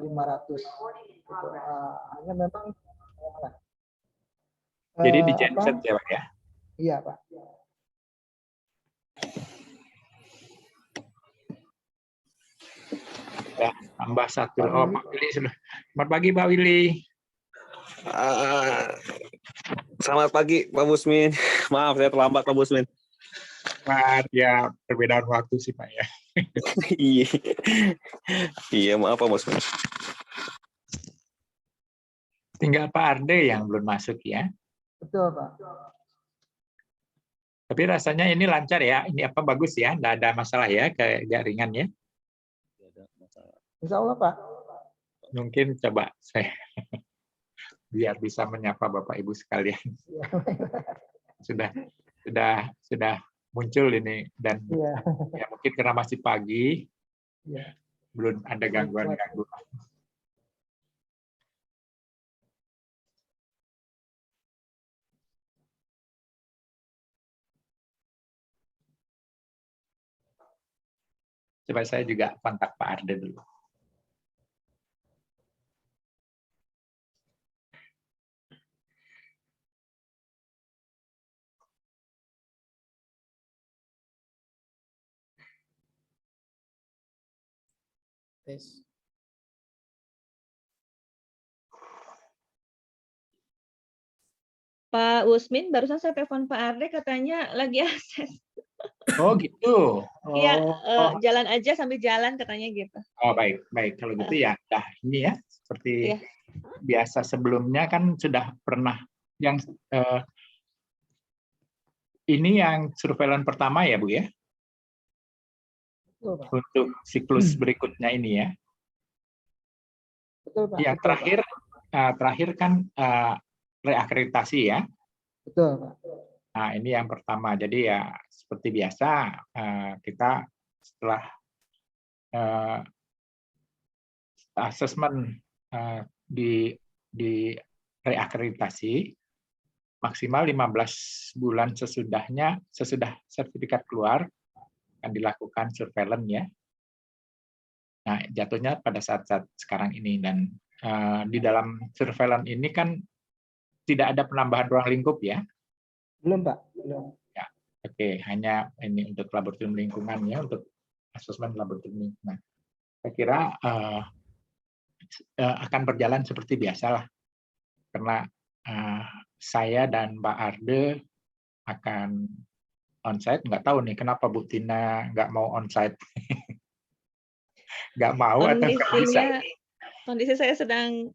500. Gitu. Hanya memang jadi di genset ya Pak ya? Iya Pak. Ya, tambah satu. Oh, Pak Willy sudah. Selamat pagi Pak Willy. Selamat pagi Pak Busmin. Maaf saya terlambat Pak Busmin. Ya perbedaan waktu sih Pak ya. Iya. Iya maaf Pak Busmin. Tinggal Pak Arde yang belum masuk ya. Betul Pak. Tapi rasanya ini lancar ya. Ini apa bagus ya? Nggak ada masalah ya ke jaringan ya. Insya Allah Pak. Mungkin coba saya biar bisa menyapa Bapak Ibu sekalian. Sudah muncul ini dan ya mungkin karena masih pagi belum ada gangguan-gangguan. Coba saya juga kontak Pak Arde dulu. Tes. Pak Usmin, barusan saya telepon Pak Arde katanya lagi akses. Oh gitu. Iya, jalan aja sambil jalan katanya gitu. Oh baik. Kalau gitu ya, ini ya seperti biasa sebelumnya kan sudah pernah yang ini yang surveillance pertama ya Bu ya? Betul, Pak. Untuk siklus berikutnya ini ya. Betul, Pak. Yang terakhir kan reakreditasi ya. Betul, Pak. Nah, ini yang pertama. Jadi ya seperti biasa kita setelah asesmen di reakreditasi maksimal 15 bulan sesudah sertifikat keluar akan dilakukan surveillance ya. Nah, jatuhnya pada saat-saat sekarang ini dan di dalam surveillance ini kan tidak ada penambahan ruang lingkup ya. Belum, Pak. Belum. Ya, oke. Hanya ini untuk laboratorium lingkungan ya, untuk asesmen laboratorium lingkungan. Saya kira akan berjalan seperti biasalah, karena saya dan Pak Arde akan onsite. Nggak tahu nih kenapa Bu Tina nggak mau onsite. Nggak mau atau nggak bisa? Kondisi saya sedang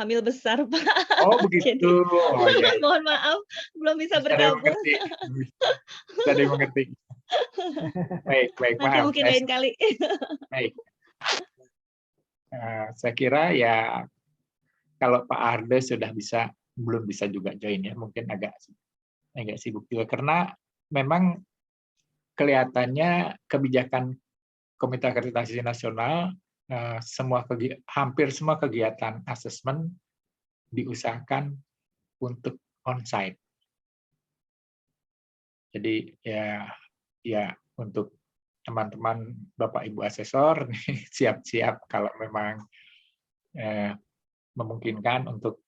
hamil besar, Pak. Oh begitu. Jadi, oh, ya. mohon maaf belum bisa bergabung. Bisa dimengerti. Baik, Nanti maaf. mungkin lain kali. Baik. Saya kira ya kalau Pak Arde belum bisa juga join ya, mungkin agak sibuk juga karena memang kelihatannya kebijakan Komite Akreditasi Nasional hampir semua kegiatan asesmen diusahakan untuk on-site. Jadi ya untuk teman-teman Bapak Ibu asesor siap-siap kalau memang memungkinkan untuk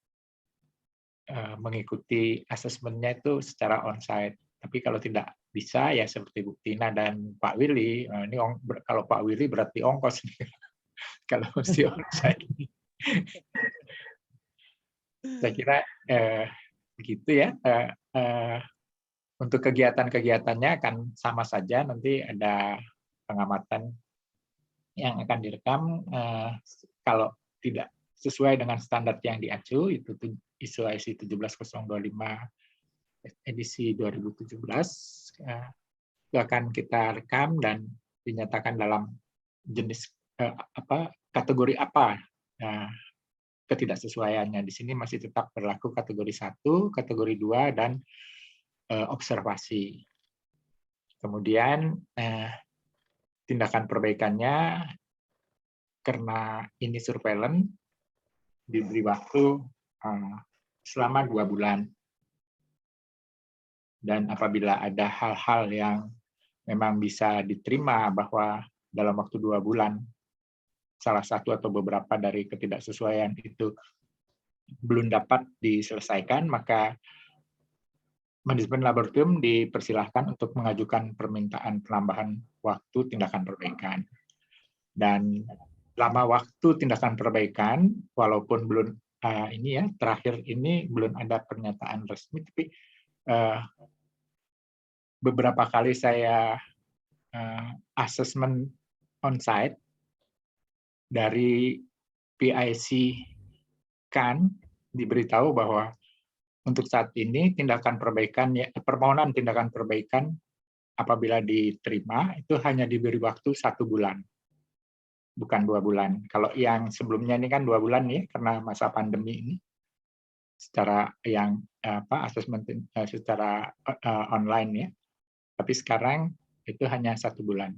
mengikuti asesmennya itu secara on-site. Tapi kalau tidak bisa ya seperti Bu Tina dan Pak Willy, ini kalau Pak Willy berarti ongkos nih. Kalau mesti onsite. Saya kira begitu ya. Untuk kegiatan-kegiatannya akan sama saja, nanti ada pengamatan yang akan direkam. Kalau tidak sesuai dengan standar yang diacu, itu ISO IC 17025 edisi 2017, itu akan kita rekam dan dinyatakan dalam jenis kategori apa ketidaksesuaiannya. Di sini masih tetap berlaku kategori 1, kategori 2, dan observasi. Kemudian tindakan perbaikannya, karena ini surveillance, diberi waktu selama 2 bulan. Dan apabila ada hal-hal yang memang bisa diterima bahwa dalam waktu 2 bulan salah satu atau beberapa dari ketidaksesuaian itu belum dapat diselesaikan, maka manajemen laboratorium dipersilahkan untuk mengajukan permintaan penambahan waktu tindakan perbaikan. Dan lama waktu tindakan perbaikan, walaupun belum ini ya terakhir ini belum ada pernyataan resmi, tapi beberapa kali saya assessment on-site dari PIC kan diberitahu bahwa untuk saat ini tindakan perbaikan, permohonan tindakan perbaikan apabila diterima itu hanya diberi waktu 1 bulan, bukan 2 bulan. Kalau yang sebelumnya ini kan 2 bulan ya karena masa pandemi ini, secara yang asesmen secara online ya. Tapi sekarang itu hanya 1 bulan.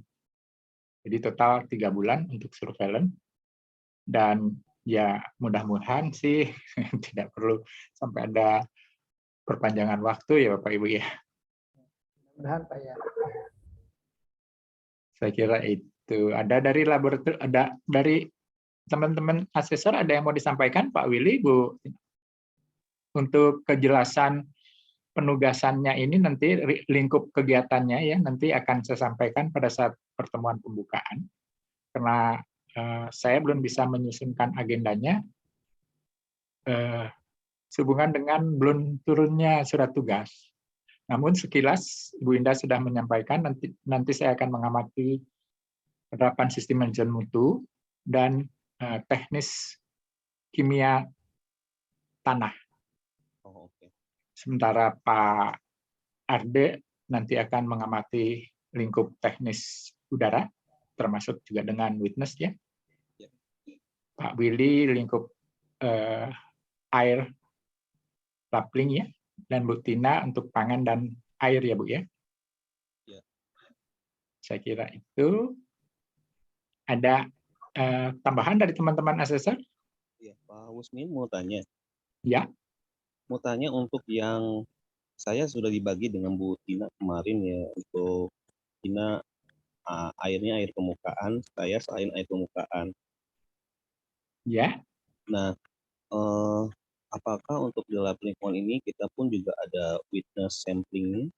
Jadi total 3 bulan untuk surveillance, dan ya mudah-mudahan sih tidak perlu sampai ada perpanjangan waktu ya Bapak Ibu ya. Mudah-mudahan Pak ya. Saya kira itu. Ada dari laboratorium, ada dari teman-teman asesor, ada yang mau disampaikan Pak Willy, Bu? Untuk kejelasan penugasannya ini nanti lingkup kegiatannya ya nanti akan saya sampaikan pada saat pertemuan pembukaan. Karena saya belum bisa menyusunkan agendanya sehubungan dengan belum turunnya surat tugas. Namun sekilas Bu Indah sudah menyampaikan nanti saya akan mengamati penerapan sistem manajemen mutu dan teknis kimia tanah. Oh, oke. Sementara Pak Arde nanti akan mengamati lingkup teknis udara, termasuk juga dengan witness ya. Pak Willy lingkup air lapling ya, dan Bu Tina untuk pangan dan air ya Bu ya. Ya. Saya kira itu. Ada tambahan dari teman-teman asesor? Ya, Pak Musmin mau tanya. Ya. Mau tanya untuk yang saya sudah dibagi dengan Bu Tina kemarin ya, untuk Tina airnya air permukaan, saya selain air permukaan. Ya. Nah, apakah untuk di lab lingkungan ini kita pun juga ada witness sampling?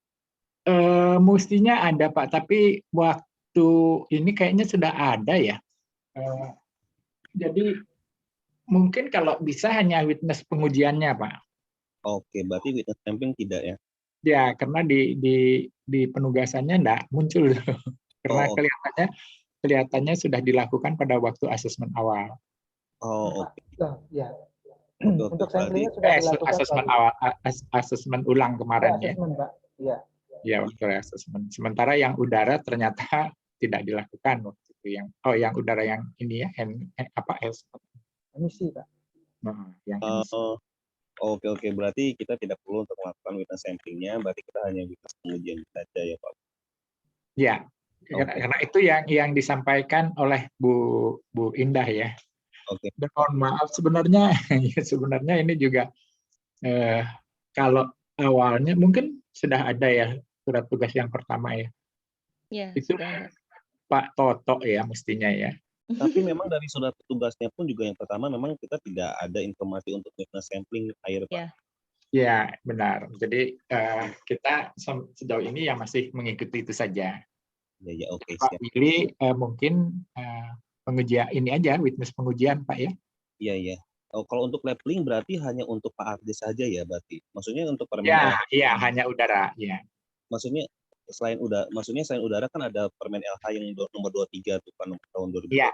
Mestinya ada Pak, tapi waktu ini kayaknya sudah ada ya. Jadi mungkin kalau bisa hanya witness pengujiannya Pak. Oke, berarti witness sampling tidak ya? Ya, karena di penugasannya enggak muncul. Karena Oh, kelihatannya sudah dilakukan pada waktu asesmen awal. oh, oke. Ya. Oke, Untuk berarti samplingnya sudah dilakukan Asesmen Pak. awal, asesmen ulang kemarin ya. Asesmen Pak. Iya. Ya, waktu asesmen. Sementara yang udara ternyata tidak dilakukan waktu itu. Yang udara yang ini ya, Emisi Pak. yang emisi. Oke, berarti kita tidak perlu untuk melakukan witness samplingnya, berarti kita hanya witness pengujian saja ya Pak. Ya, karena itu yang disampaikan oleh Bu Indah ya. Oke. Dan mohon maaf sebenarnya ini juga kalau awalnya mungkin sudah ada ya surat tugas yang pertama ya. Ya, Itu sudah ada. Pak Toto ya mestinya ya. Tapi memang dari surat tugasnya pun juga yang pertama memang kita tidak ada informasi untuk witness sampling air Pak. Ya. Ya, benar. Jadi kita sejauh ini ya masih mengikuti itu saja. Ya, oke. Pak Willy mungkin pengujian ini aja, witness pengujian Pak ya. Iya. Oh, kalau untuk labeling berarti hanya untuk Pak Ardi saja ya berarti. Maksudnya untuk permen LH. Iya, hanya udara, ya. Maksudnya selain udara kan ada permen LH yang nomor 23 tuh kan tahun 2020. Iya.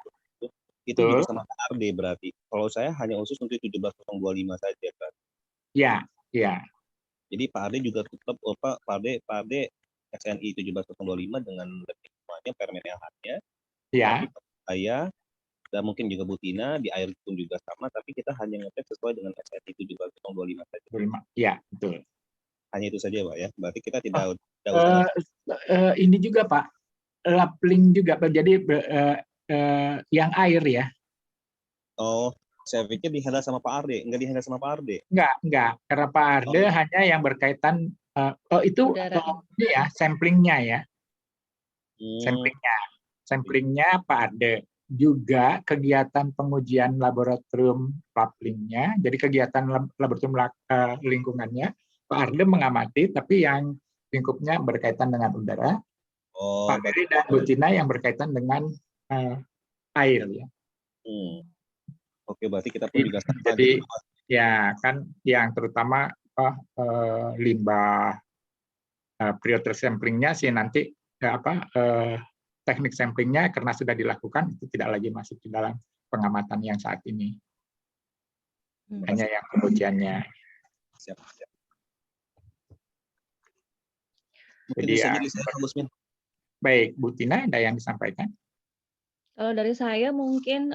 Itu juga sama Pak Ardi berarti. Kalau saya hanya khusus untuk 17.025 saja kan. Iya. Jadi Pak Ardi juga tetap Pak Ardi SNI 17.025 dengan lebih semuanya permen LH-nya. Iya. Saya dan mungkin juga Bu Tina di air pun juga sama, tapi kita hanya ngetes sesuai dengan SNI 17.025 saja. Iya, betul. Hanya itu saja Pak ya. Berarti kita tidak ini juga Pak, lapling juga Pak. Jadi yang air ya. Oh, saya pikir dihandle sama Pak Arde. Enggak dihandle sama Pak Arde. Enggak. Karena Pak Arde hanya yang berkaitan itu ini ya, samplingnya ya. Samplingnya Pak Arde. juga kegiatan pengujian laboratorium laplingnya, jadi kegiatan laboratorium lingkungannya, Pak Arde mengamati, tapi yang lingkupnya berkaitan dengan udara, Oh, Pak Heri dan Bu Tina yang berkaitan dengan air. Ya. Oke, berarti kita perlu juga sama Jadi gitu, Pak. ya kan yang terutama limbah periode samplingnya sih nanti teknik samplingnya karena sudah dilakukan itu tidak lagi masuk di dalam pengamatan yang saat ini. Hanya yang pengujiannya. Siap. Jadi Mungkin bisa ya, jadi saya, Pak Usmin. baik, Bu Tina ada yang disampaikan? Kalau dari saya mungkin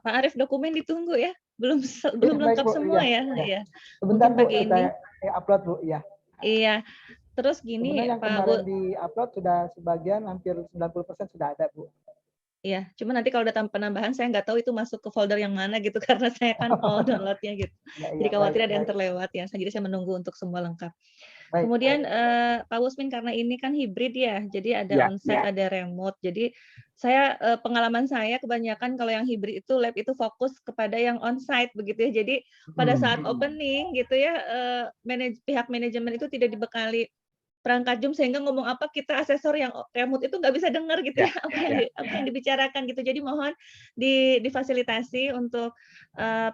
Pak Arief dokumen ditunggu ya, belum Baik, lengkap Bu. semua Iya, ya. iya. Ya. Sebentar Mungkin Bu, pagi ini. saya upload Bu. Iya. Iya. Terus gini Sebenarnya yang Pak kemarin di-upload sudah sebagian, hampir 90% sudah ada Bu. Iya, cuma nanti kalau ada penambahan saya nggak tahu itu masuk ke folder yang mana gitu karena saya kan all downloadnya gitu. Ya, Jadi khawatir baik, ada yang baik. terlewat ya. Jadi saya menunggu untuk semua lengkap. Baik, Kemudian baik. Pak Usmin karena ini kan hibrid ya, jadi ada Ya, onsite, ya. ada remote. Jadi saya pengalaman saya kebanyakan kalau yang hibrid itu lab itu fokus kepada yang onsite begitu ya. Jadi pada saat opening gitu ya, pihak manajemen itu tidak dibekali perangkat Zoom sehingga ngomong apa kita asesor yang remote itu nggak bisa dengar gitu ya, apa yang dibicarakan gitu. Jadi mohon difasilitasi untuk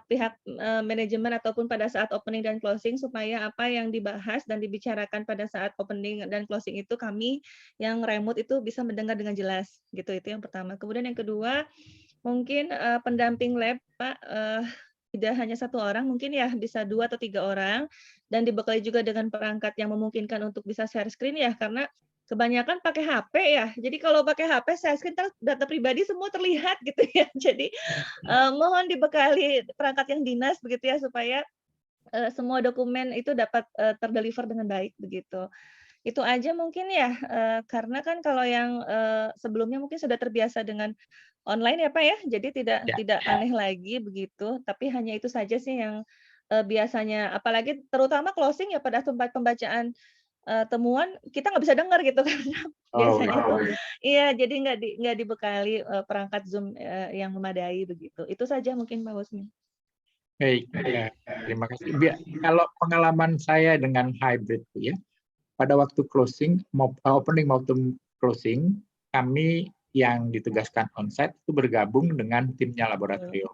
pihak manajemen ataupun pada saat opening dan closing supaya apa yang dibahas dan dibicarakan pada saat opening dan closing itu kami yang remote itu bisa mendengar dengan jelas gitu. Itu yang pertama. Kemudian yang kedua mungkin pendamping lab Pak tidak hanya satu orang, mungkin ya bisa 2 atau 3 orang, dan dibekali juga dengan perangkat yang memungkinkan untuk bisa share screen ya, karena kebanyakan pakai HP ya. Jadi kalau pakai HP share screen data pribadi semua terlihat gitu ya. Jadi mohon dibekali perangkat yang dinas begitu ya supaya semua dokumen itu dapat terdeliver dengan baik begitu. Itu aja mungkin ya, karena kan kalau yang sebelumnya mungkin sudah terbiasa dengan online ya Pak ya, jadi tidak aneh lagi begitu, tapi hanya itu saja sih yang biasanya, apalagi terutama closing ya pada tempat pembacaan temuan kita nggak bisa dengar gitu karena biasanya tuh iya, jadi nggak dibekali perangkat Zoom yang memadai begitu. Itu saja mungkin Pak Usmin. Baik, terima kasih. Kalau pengalaman saya dengan hybrid ya, pada waktu closing, opening maupun closing, kami yang ditugaskan onsite itu bergabung dengan timnya laboratorium,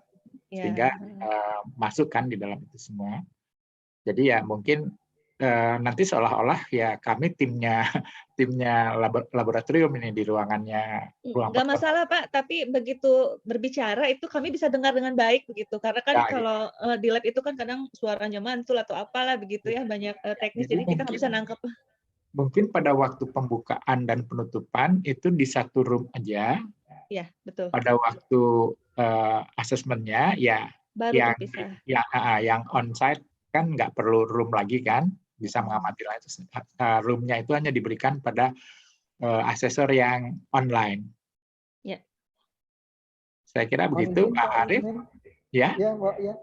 sehingga masukkan di dalam itu semua. Jadi ya mungkin nanti seolah-olah ya kami timnya laboratorium ini di ruangannya. Nggak masalah Pak, tapi begitu berbicara itu kami bisa dengar dengan baik begitu, karena kan kalau di lab itu kan kadang suaranya mantul atau apalah begitu ya, banyak teknis, jadi kita nggak bisa nangkep. Mungkin pada waktu pembukaan dan penutupan itu di satu room aja. Iya, betul. Pada waktu asesmennya ya baru terpisah. Yang onsite kan nggak perlu room lagi kan, bisa mengamati langsung. Roomnya itu hanya diberikan pada asesor yang online. Ya. Saya kira begitu Pak Arief. Ya. Ya, Pak, ya.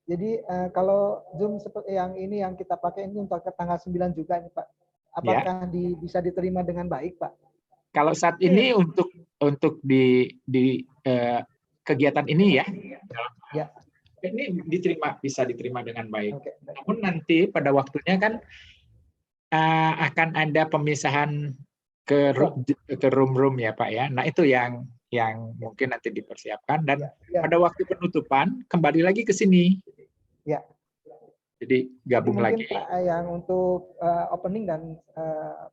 Jadi kalau Zoom seperti yang ini yang kita pakai ini untuk tanggal 9 juga nih Pak. Apakah bisa diterima dengan baik, Pak? Kalau saat ini untuk di kegiatan ini ya, ini bisa diterima dengan baik. Namun nanti pada waktunya kan akan ada pemisahan ke room ya Pak ya. Nah itu yang mungkin nanti dipersiapkan dan pada waktu penutupan kembali lagi ke sini. Ya. Jadi gabung lagi. Pak, yang untuk opening dan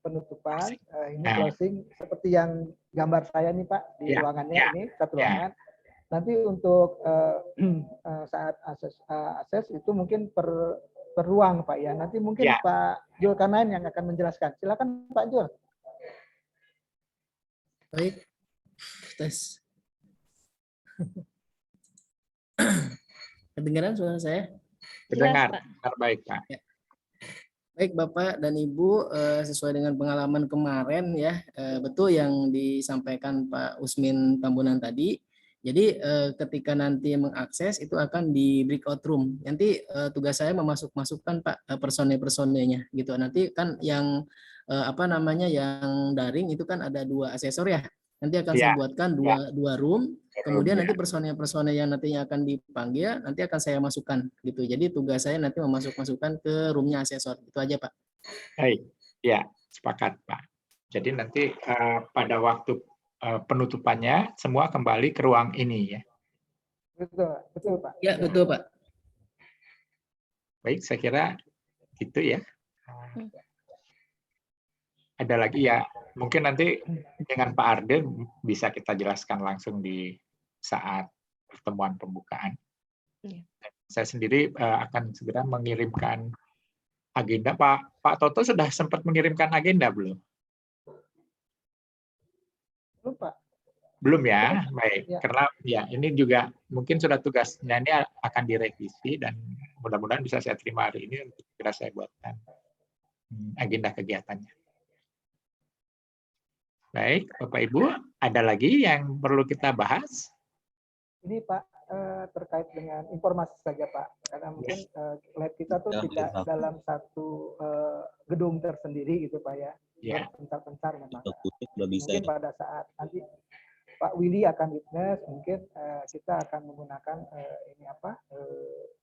penutupan, ini closing seperti yang gambar saya nih Pak di ruangannya ini satu ruangan. Nanti untuk saat akses itu mungkin per ruang Pak ya. Nanti mungkin Pak Jul Kanain yang akan menjelaskan. Silakan Pak Jul. Baik, tes. Kedengaran suara saya? Dengar baik Pak. Ya. Baik Bapak dan Ibu, sesuai dengan pengalaman kemarin ya, betul yang disampaikan Pak Usmin Tambunan tadi. Jadi ketika nanti mengakses itu akan di breakout room. Nanti tugas saya memasukkan Pak personil-personilnya gitu. Nanti kan yang yang daring itu kan ada 2 asesor ya. Nanti akan saya buatkan dua room. Kemudian nanti personel-personel yang nantinya akan dipanggil nanti akan saya masukkan gitu. Jadi tugas saya nanti memasukkan ke roomnya asesor. Itu aja, Pak. Baik, ya sepakat Pak. Jadi nanti pada waktu penutupannya semua kembali ke ruang ini ya. Betul Pak. Ya, betul Pak. Baik, saya kira gitu ya. Ada lagi ya, mungkin nanti dengan Pak Arde bisa kita jelaskan langsung di saat pertemuan pembukaan. Saya sendiri akan segera mengirimkan agenda. Pak Toto sudah sempat mengirimkan agenda belum? Belum Pak. Belum ya, baik. Ya. Karena ya ini juga mungkin sudah tugasnya ini akan direvisi dan mudah-mudahan bisa saya terima hari ini untuk segera saya buatkan agenda kegiatannya. Baik, Bapak Ibu, ada lagi yang perlu kita bahas? Ini Pak, terkait dengan informasi saja Pak, karena mungkin lab kita tuh tidak dalam satu gedung tersendiri gitu Pak ya, berpencar-pencar memang. Mungkin pada saat nanti Pak Willy akan witness, mungkin kita akan menggunakan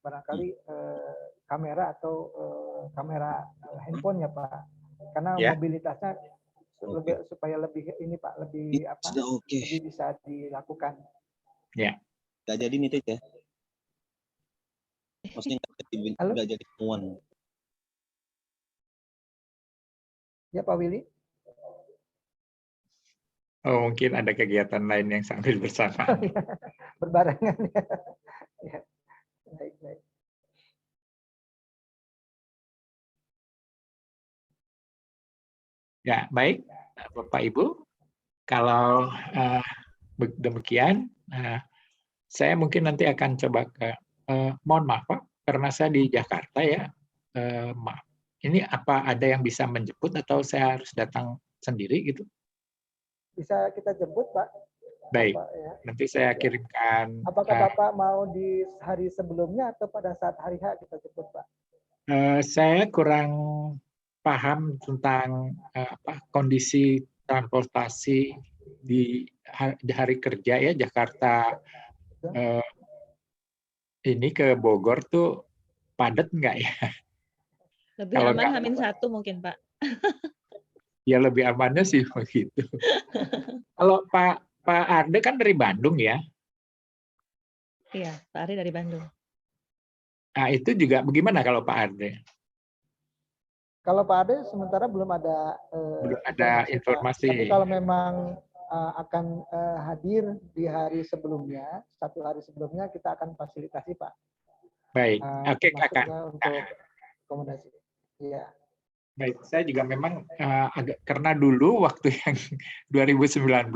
barangkali kamera atau kamera handphone ya Pak, karena mobilitasnya supaya lebih ini Pak, lebih lebih bisa dilakukan. Ya. Nggak jadi nih ya. Maksudnya nggak jadi temuan. Ya Pak Willy. Oh, mungkin ada kegiatan lain yang sambil bersama. Berbarengan ya. Ya. Baik. Ya, baik. Bapak Ibu, kalau demikian, saya mungkin nanti akan coba mohon maaf Pak, karena saya di Jakarta ya, maaf. Ini apa ada yang bisa menjemput atau saya harus datang sendiri gitu? Bisa kita jemput Pak. Baik, Bapak, ya. Nanti saya kirimkan. Apakah Bapak mau di hari sebelumnya atau pada saat hari H kita jemput Pak? Saya kurang paham tentang kondisi transportasi di hari kerja ya Jakarta ini ke Bogor tuh padat nggak ya? Lebih Kalau aman H-1 mungkin Pak. Ya lebih amannya sih begitu. Kalau Pak Arde kan dari Bandung ya? Iya, Pak Arde dari Bandung. Nah itu juga bagaimana kalau Pak Arde? Kalau Pak Arde sementara belum ada informasi. Tapi kalau memang akan hadir di hari sebelumnya, satu hari sebelumnya kita akan fasilitasi Pak. Baik, oke Kakak. Untuk akomodasi. Iya. Baik, saya juga memang agak karena dulu waktu yang 2019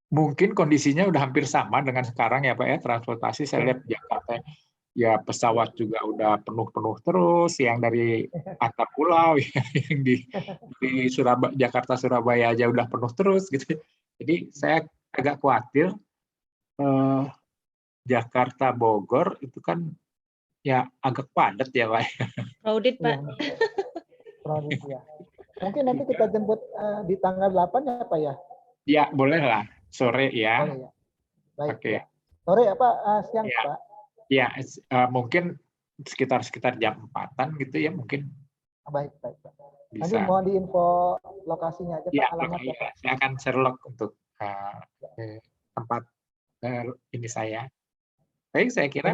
mungkin kondisinya udah hampir sama dengan sekarang ya Pak ya, transportasi saya lihat Jakarta ya pesawat juga udah penuh terus, yang dari antar pulau yang di Jakarta Surabaya aja udah penuh terus gitu. Jadi saya agak khawatir Jakarta Bogor itu kan ya agak padat ya Pak. Crowded Pak. Crowded ya. Mungkin nanti kita jemput di tanggal 8 ya Pak ya? Ya boleh lah, sore ya. Boleh ya. Baik. Oke. Ya. Sore apa siang ya. Pak? Ya, mungkin sekitar jam 4-an gitu ya mungkin. Baik. Bisa. Nanti mau diinfo lokasinya aja Pak, alamatnya Pak. Saya akan Sherlock untuk tempat ini saya. Baik, saya kira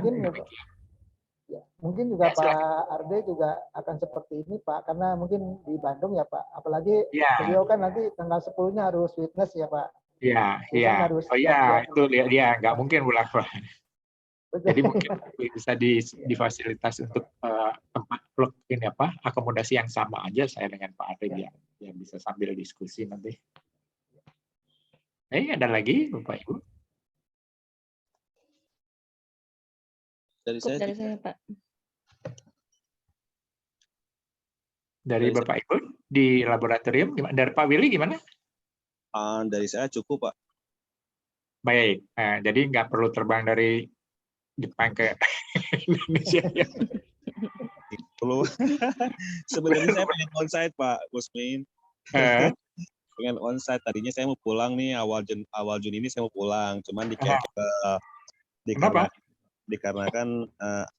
mungkin juga Pak Arde juga akan seperti ini Pak, karena mungkin di Bandung ya Pak, apalagi beliau kan nanti tanggal 10-nya harus witness ya Pak. Iya. Oh iya, itu dia nggak mungkin bolak-balik. Jadi mungkin bisa difasilitas untuk tempat ini akomodasi yang sama aja saya dengan Pak Arde ya bisa sambil diskusi nanti. Ada lagi Bapak Ibu? Dari saya Pak. Dari Bapak Ibu di laboratorium gimana? Dari Pak Willy gimana? Dari saya cukup Pak. Baik, jadi nggak perlu terbang dari Jepang ke Indonesia ya. Perlu. Sebenarnya saya pengen onsite Pak Gusmin. pengen onsite. Tadinya saya mau pulang nih awal Juni ini saya mau pulang, cuman Kenapa? dikarenakan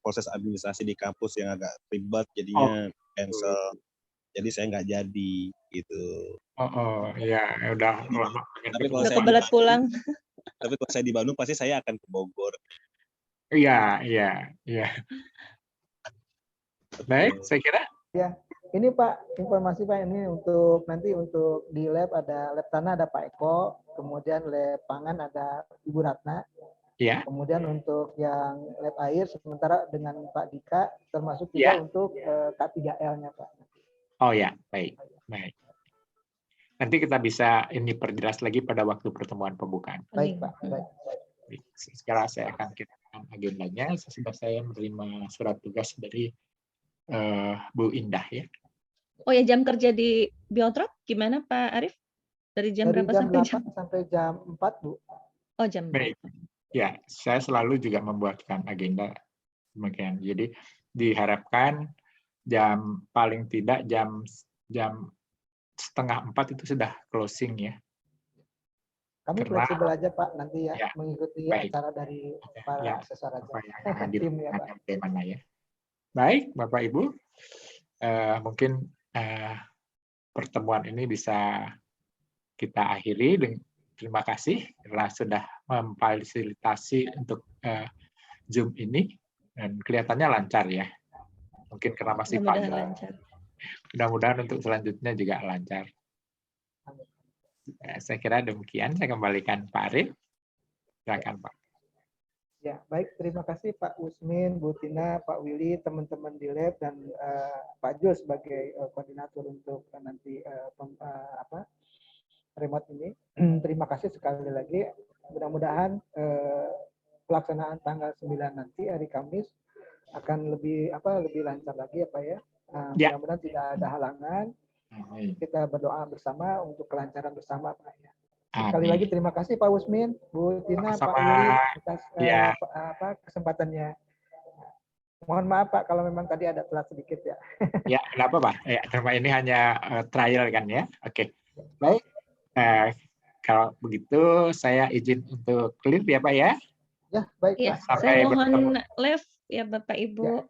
proses administrasi di kampus yang agak ribet, Oh, jadinya cancel. Jadi saya nggak jadi gitu. Ya udah lama pengen Tapi ketemu. kalau Udah saya di kebelet pulang. Tapi kalau saya di Bandung pasti saya akan ke Bogor. Iya. Baik, saya kira. Ya, ini Pak, informasi Pak, ini untuk nanti untuk di lab ada lab tanah ada Pak Eko, kemudian lab pangan ada Ibu Ratna, Ya, kemudian untuk yang lab air sementara dengan Pak Dika, termasuk Ya. juga untuk K3L-nya Pak. oh ya, baik. Nanti kita bisa ini perjelas lagi pada waktu pertemuan pembukaan. Baik Pak, baik. Sekarang saya akan kirimkan agendanya sesudah saya menerima surat tugas dari Bu Indah ya. Oh ya, jam kerja di Biotrop gimana Pak Arief? Dari jam Dari berapa jam sampai 8 jam? sampai jam 4 Bu. Oh, jam Baik. Ya, saya selalu juga membuatkan agenda demikian. Jadi diharapkan paling tidak jam 3:30 itu sudah closing ya. Kami Karena- fleksibel aja Pak nanti ya, Ya, mengikuti baik. acara dari para Ya, asesor aja. Bapak yang hadir Tim ya Pak. bagaimana ya. Baik, Bapak Ibu, mungkin pertemuan ini bisa kita akhiri. Terima kasih karena sudah memfasilitasi untuk Zoom ini dan kelihatannya lancar ya. Mungkin karena masih Mudah-mudahan pagi. lancar. Mudah-mudahan untuk selanjutnya juga lancar. Saya kira demikian. Saya kembalikan Pak Arief. Silakan Pak. Ya, baik. Terima kasih Pak Usmin, Bu Tina, Pak Willy, teman-teman di lab, dan Pak Jo sebagai koordinator untuk nanti remote ini. Terima kasih sekali lagi. Mudah-mudahan pelaksanaan tanggal 9 nanti hari Kamis akan lebih lancar lagi ya Pak ya. Ya. Mudah-mudahan tidak ada halangan. Kita berdoa bersama untuk kelancaran bersama Pak ya. Sekali lagi terima kasih Pak Usmin, Bu Tina, Pak Willy atas kesempatannya. Mohon maaf Pak kalau memang tadi ada telat sedikit ya. Ya, kenapa Pak? Ya, karena ini hanya trial kan ya. Oke. Baik. Kalau begitu saya izin untuk clear ya Pak ya. Ya, baik Iya, Pak. saya mohon live ya Bapak Ibu.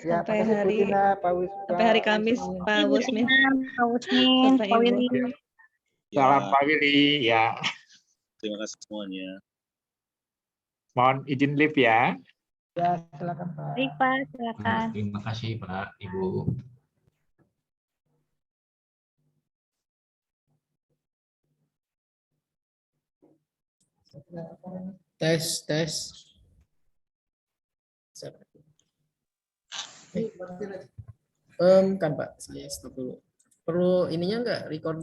Ya, Sampai makasih, Bu hari Tina, Pak Wisma. sampai hari Kamis Pak Usmin. Pak Willy. Salam Pak Willy ya. Terima kasih semuanya. Mohon izin live ya. Ya, silakan Pak. Baik Pak, silakan. Terima kasih Pak, Ibu. Tes. Kan Pak, saya stop dulu. Perlu ininya enggak, record